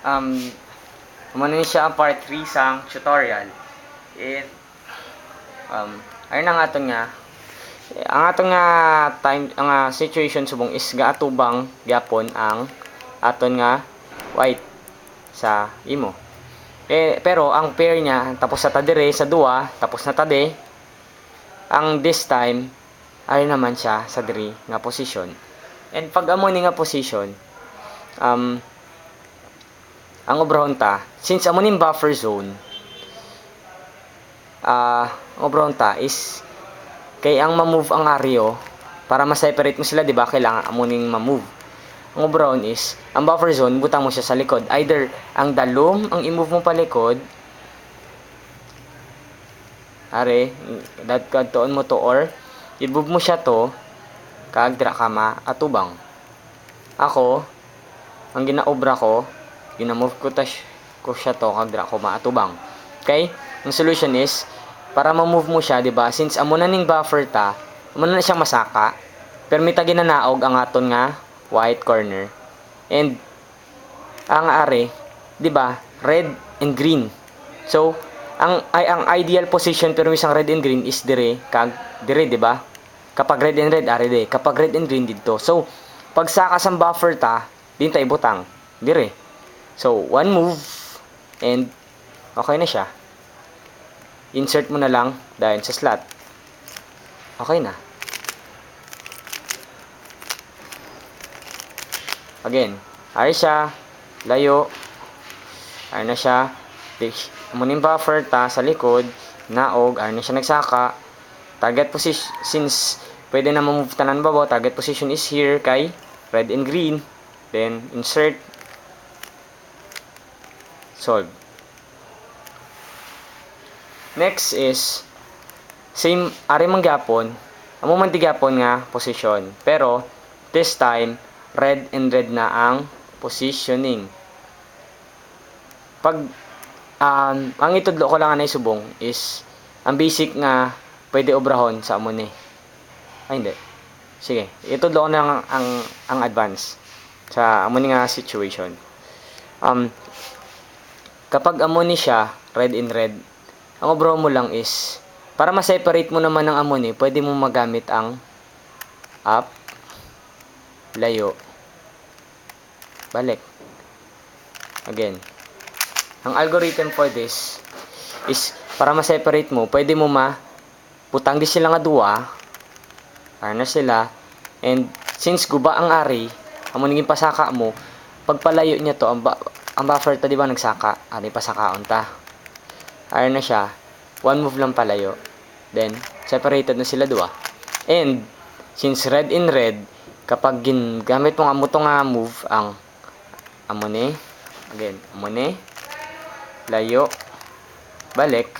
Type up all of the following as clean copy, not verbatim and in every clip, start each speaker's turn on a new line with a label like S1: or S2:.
S1: um, muna ni siya ang part 3 sang tutorial. And, ayun ang aton nga, ang aton nga time, ang situation subong is gaatubang gyapon ang aton nga white sa imo. Pero ang pair niya tapos sa tadire sa duwa, tapos na tade, ang this time ay naman siya sa diri nga position. And pag amo ni nga position, ang obrahon ta, since amo ning buffer zone, obrahon ta is kay ang ma-move ang areo para ma-separate mo sila, di ba? Kailangan amo ning ma-move. Ang obrahon is ang buffer zone, butang mo siya sa likod. Either ang dalom ang i-move mo palikod, dadtuon mo to, or i-move mo siya to kag dira ka maatubang. Ako, ang ginaobra ko, ginamove ko siya to kag dira ko maatubang. Okay? Ang solution is para ma-move mo siya, di ba? Since amo na ning buffer ta, amo na siyang masaka. Pero may ginanaog ang aton nga white corner. And ang di ba? Red and green. So, ang ideal position pero isang red and green is dire kag dire, di ba? Kapag red and red de, kapag red and green dito. So, pag saka sa buffer ta, din tayo butang dire. So, one move and okay na siya. Insert mo na lang dahil sa slot. Okay na. Again, ay siya, layo, ay na siya, muning buffer ta sa likod, naog, ay na siya nagsaka, target position, since pwede na ma-move tanan babaw, target position is here kay red and green, then insert, solve. Next is, same, ari mang gyapon, amo man tigapon nga position, pero this time, red and red na ang positioning. Pag ang itudlo ko lang na isubong is ang basic nga pwede obrahon sa amo ni. Ay hindi. Sige, itudlo ko na ang advance sa amo ni nga situation. Kapag amo ni siya red and red, ang obrahon mo lang is para ma-separate mo naman ang amo ni, pwede mo magamit ang up, layo, balik. Again, ang algorithm for this is para ma-separate mo, pwede mo putang di sila nga duwa, na sila, and since guba ang ari, amo naging pasaka mo, pagpalayo niya to, ang buffer ta, di ba nagsaka, pasakaon ta. Na siya, one move lang palayo, then separated na sila duwa. And since red in red, kapag gamit mo amo to nga move, ang amo ni, again, amo ni, layo, balik,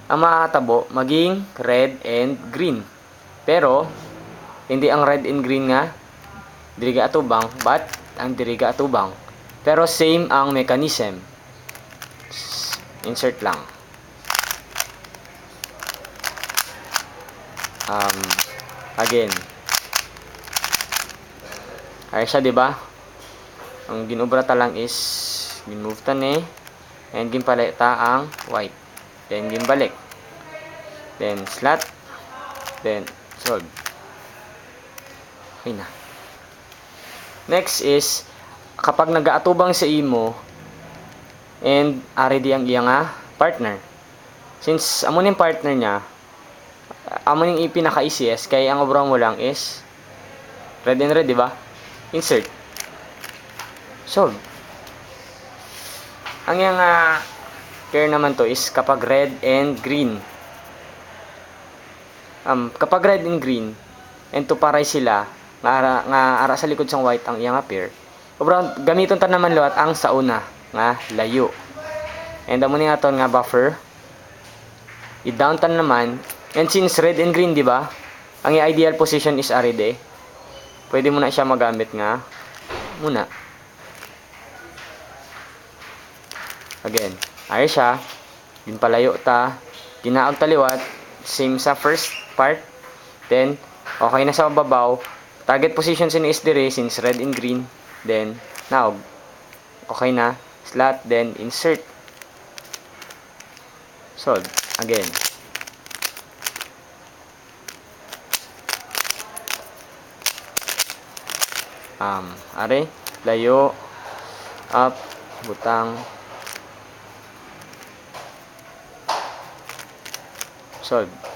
S1: ang makakatabo maging red and green. Pero hindi ang red and green nga diriga atubang, but ang diriga atubang. Pero same ang mechanism. Insert lang. Again, ay siya, di ba? Ang ginubra ta lang is ginmove ta ni, and ginpalit ta ang white, then ginbalik, then slot, then solve. Okay na. Next is kapag nagaatubang sa imo and ari di ang iya nga partner, since amo ning partner niya, amo ning pinaka easiest kay ang obrang mo lang is red and red, di ba? Insert, solve. Ang yang pair naman to is kapag red and green. Kapag red and green and tuparay sila nga ara sa likod sang white ang iyang pair, gamiton ta naman luwat ang sa una nga layo. And amo ni aton nga buffer, i-down ta naman, and since red and green, di ba? Ang ideal position is ari de. Pwede mo na siya magamit nga muna. Again, ay siya, ginpalayo ta, ginaag taliwat, same sa first part, then okay na sa babaw, target position sin is dire since red and green, then naog, okay na slot, then insert. Solve. Again. Are, layo, up, butang, solve.